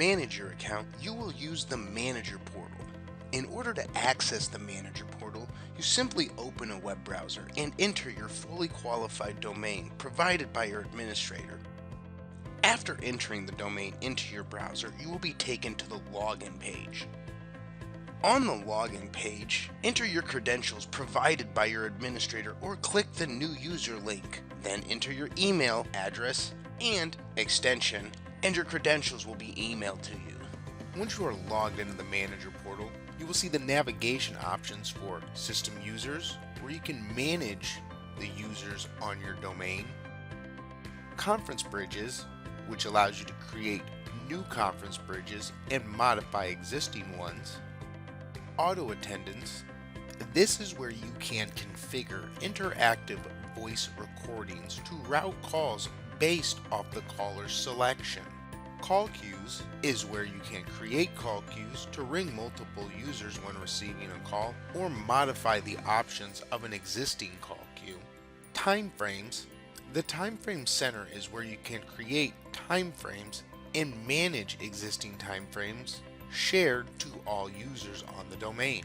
manage your account, you will use the Manager portal. In order to access the Manager portal, you simply open a web browser and enter your fully qualified domain provided by your administrator. After entering the domain into your browser, you will be taken to the login page. On the login page, enter your credentials provided by your administrator or click the new user link. Then enter your email address and extension, and your credentials will be emailed to you. Once you are logged into the Manager portal, you will see the navigation options for system users, where you can manage the users on your domain, conference bridges, which allows you to create new conference bridges and modify existing ones, auto attendance. This is where you can configure interactive voice recordings to route calls based off the caller's selection. Call queues is where you can create call queues to ring multiple users when receiving a call or modify the options of an existing call queue. Timeframes. The Timeframe Center is where you can create timeframes and manage existing timeframes shared to all users on the domain.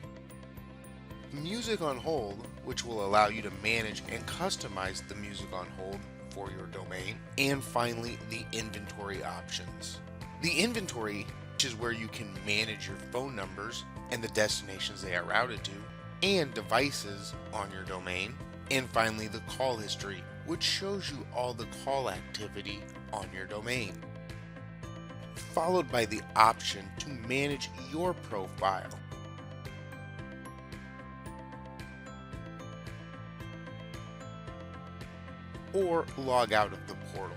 Music on hold, which will allow you to manage and customize the music on hold for your domain. And finally, the inventory options. The inventory, which is where you can manage your phone numbers and the destinations they are routed to, and devices on your domain. And finally, the call history, which shows you all the call activity on your domain, followed by the option to manage your profile. Or log out of the portal.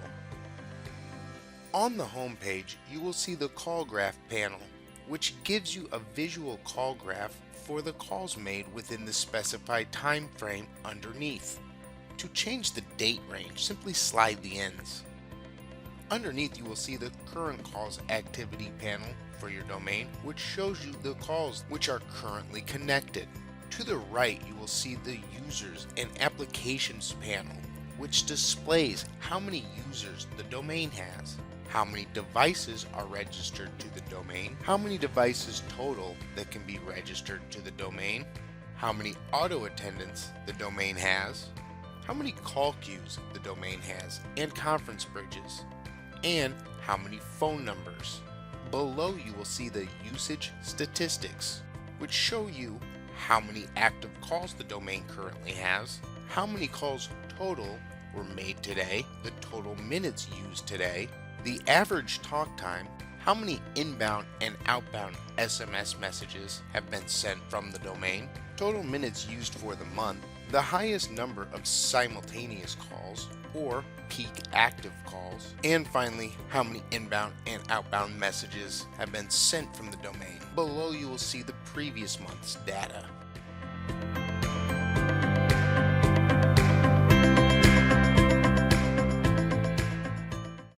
On the home page, you will see the call graph panel, which gives you a visual call graph for the calls made within the specified time frame underneath. To change the date range, simply slide the ends. Underneath, you will see the current calls activity panel for your domain, which shows you the calls which are currently connected. To the right, you will see the users and applications panel, which displays how many users the domain has, how many devices are registered to the domain, how many devices total that can be registered to the domain, how many auto attendants the domain has, how many call queues the domain has, and conference bridges, and how many phone numbers. Below, you will see the usage statistics, which show you how many active calls the domain currently has, how many calls total were made today, the total minutes used today, the average talk time, how many inbound and outbound SMS messages have been sent from the domain, total minutes used for the month, the highest number of simultaneous calls or peak active calls, and finally, how many inbound and outbound messages have been sent from the domain. Below, you will see the previous month's data.